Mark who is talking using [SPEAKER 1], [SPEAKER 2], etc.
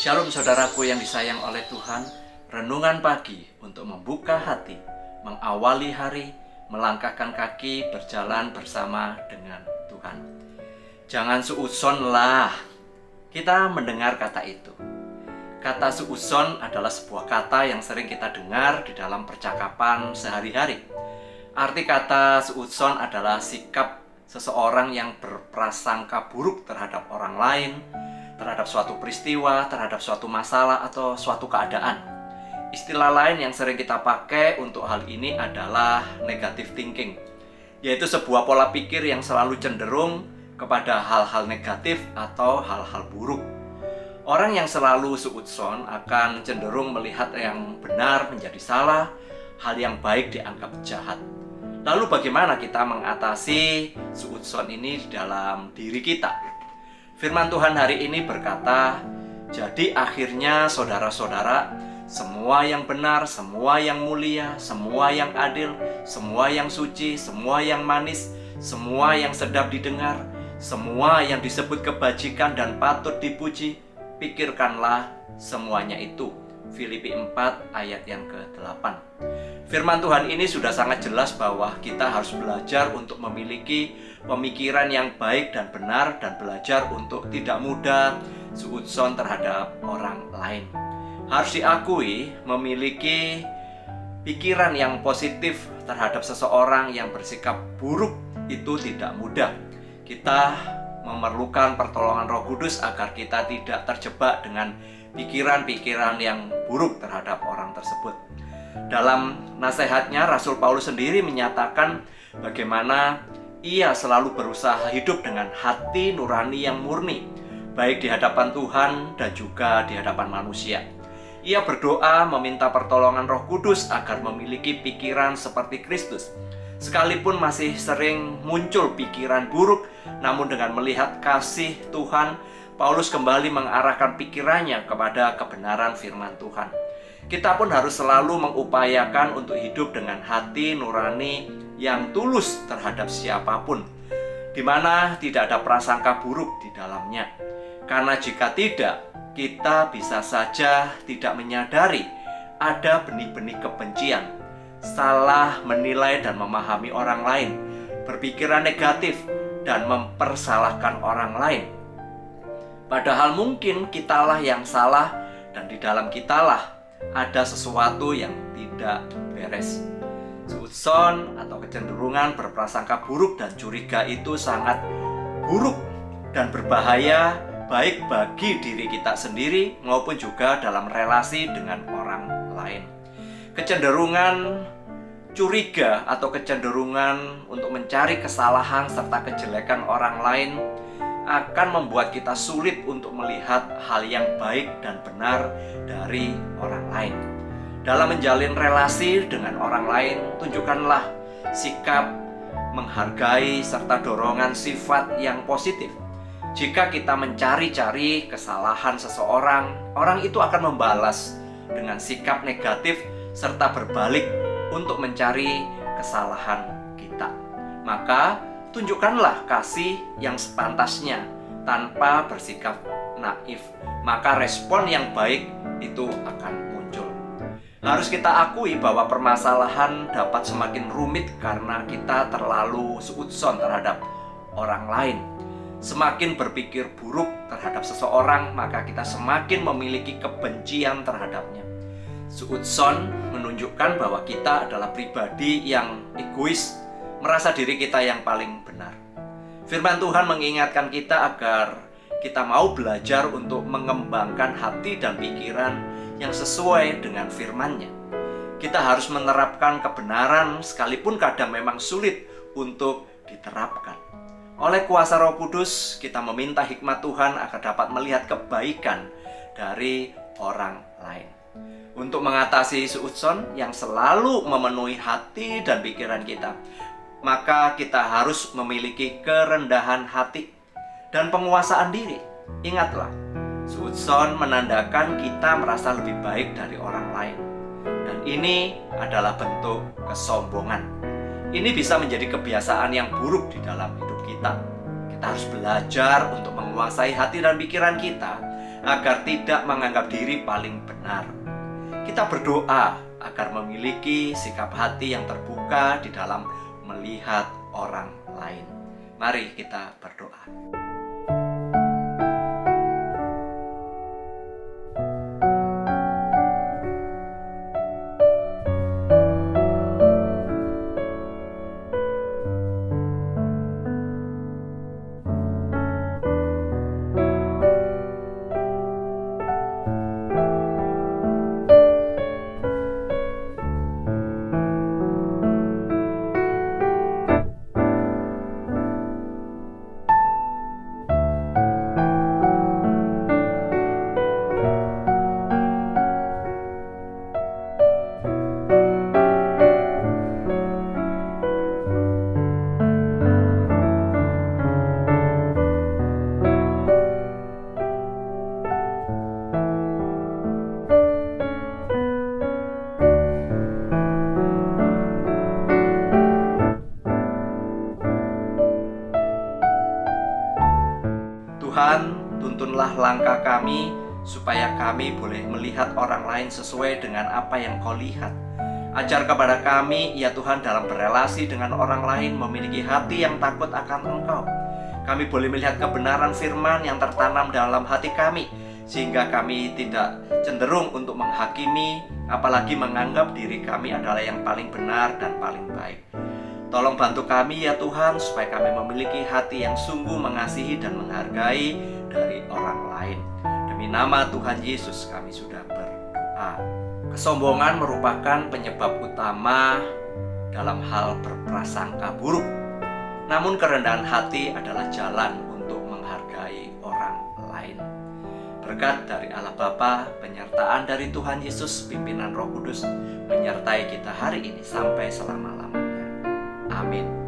[SPEAKER 1] Shalom saudaraku yang disayang oleh Tuhan. Renungan pagi untuk membuka hati, mengawali hari, melangkahkan kaki, berjalan bersama dengan Tuhan. Jangan suudzon lah. Kita mendengar kata itu. Kata suudzon adalah sebuah kata yang sering kita dengar di dalam percakapan sehari-hari. Arti kata suudzon adalah sikap seseorang yang berprasangka buruk terhadap orang lain, terhadap suatu peristiwa, terhadap suatu masalah atau suatu keadaan. Istilah lain yang sering kita pakai untuk hal ini adalah negative thinking, yaitu sebuah pola pikir yang selalu cenderung kepada hal-hal negatif atau hal-hal buruk. Orang yang selalu suudzon akan cenderung melihat yang benar menjadi salah, hal yang baik dianggap jahat. Lalu bagaimana kita mengatasi suudzon ini di dalam diri kita? Firman Tuhan hari ini berkata, jadi akhirnya saudara-saudara, semua yang benar, semua yang mulia, semua yang adil, semua yang suci, semua yang manis, semua yang sedap didengar, semua yang disebut kebajikan dan patut dipuji, pikirkanlah semuanya itu. Filipi 4 ayat yang ke-8. Firman Tuhan ini sudah sangat jelas bahwa kita harus belajar untuk memiliki pemikiran yang baik dan benar, dan belajar untuk tidak mudah suudzon terhadap orang lain. Harus diakui, memiliki pikiran yang positif terhadap seseorang yang bersikap buruk itu tidak mudah. Kita memerlukan pertolongan Roh Kudus agar kita tidak terjebak dengan pikiran-pikiran yang buruk terhadap orang tersebut. Dalam nasihatnya, Rasul Paulus sendiri menyatakan bagaimana ia selalu berusaha hidup dengan hati nurani yang murni, baik di hadapan Tuhan dan juga di hadapan manusia. Ia berdoa meminta pertolongan Roh Kudus agar memiliki pikiran seperti Kristus. Sekalipun masih sering muncul pikiran buruk, namun dengan melihat kasih Tuhan, Paulus kembali mengarahkan pikirannya kepada kebenaran firman Tuhan. Kita pun harus selalu mengupayakan untuk hidup dengan hati nurani yang tulus terhadap siapapun, di mana tidak ada prasangka buruk di dalamnya. Karena jika tidak, kita bisa saja tidak menyadari ada benih-benih kebencian, salah menilai dan memahami orang lain, berpikiran negatif, dan mempersalahkan orang lain. Padahal mungkin kitalah yang salah, dan di dalam kitalah ada sesuatu yang tidak beres. Suudzon atau kecenderungan berprasangka buruk dan curiga itu sangat buruk dan berbahaya, baik bagi diri kita sendiri maupun juga dalam relasi dengan orang lain. Kecenderungan curiga atau kecenderungan untuk mencari kesalahan serta kejelekan orang lain akan membuat kita sulit untuk melihat hal yang baik dan benar dari orang lain. Dalam menjalin relasi dengan orang lain, tunjukkanlah sikap menghargai serta dorongan sifat yang positif. Jika kita mencari-cari kesalahan seseorang, orang itu akan membalas dengan sikap negatif serta berbalik untuk mencari kesalahan kita. Maka tunjukkanlah kasih yang sepantasnya tanpa bersikap naif. Maka respon yang baik itu akan muncul. Harus kita akui bahwa permasalahan dapat semakin rumit karena kita terlalu suudzon terhadap orang lain. Semakin berpikir buruk terhadap seseorang, maka kita semakin memiliki kebencian terhadapnya. Suudzon menunjukkan bahwa kita adalah pribadi yang egois, merasa diri kita yang paling benar. Firman Tuhan mengingatkan kita agar kita mau belajar untuk mengembangkan hati dan pikiran yang sesuai dengan firman-Nya. Kita harus menerapkan kebenaran sekalipun kadang memang sulit untuk diterapkan. Oleh kuasa Roh Kudus, kita meminta hikmat Tuhan agar dapat melihat kebaikan dari orang lain. Untuk mengatasi suudzon yang selalu memenuhi hati dan pikiran kita, maka kita harus memiliki kerendahan hati dan penguasaan diri. Ingatlah, suudzon menandakan kita merasa lebih baik dari orang lain, dan ini adalah bentuk kesombongan. Ini bisa menjadi kebiasaan yang buruk di dalam hidup kita. Kita harus belajar untuk menguasai hati dan pikiran kita agar tidak menganggap diri paling benar. Kita berdoa agar memiliki sikap hati yang terbuka di dalam melihat orang lain. Mari kita berdoa. Tuhan, tuntunlah langkah kami supaya kami boleh melihat orang lain sesuai dengan apa yang Kau lihat. Ajar kepada kami, ya Tuhan, dalam berelasi dengan orang lain memiliki hati yang takut akan Engkau. Kami boleh melihat kebenaran firman yang tertanam dalam hati kami, sehingga kami tidak cenderung untuk menghakimi, apalagi menganggap diri kami adalah yang paling benar dan paling baik. Tolong bantu kami ya Tuhan, supaya kami memiliki hati yang sungguh mengasihi dan menghargai dari orang lain. Demi nama Tuhan Yesus kami sudah berdoa. Kesombongan merupakan penyebab utama dalam hal berprasangka buruk. Namun kerendahan hati adalah jalan untuk menghargai orang lain. Berkat dari Allah Bapa, penyertaan dari Tuhan Yesus, pimpinan Roh Kudus menyertai kita hari ini sampai selama-lamanya. Amin.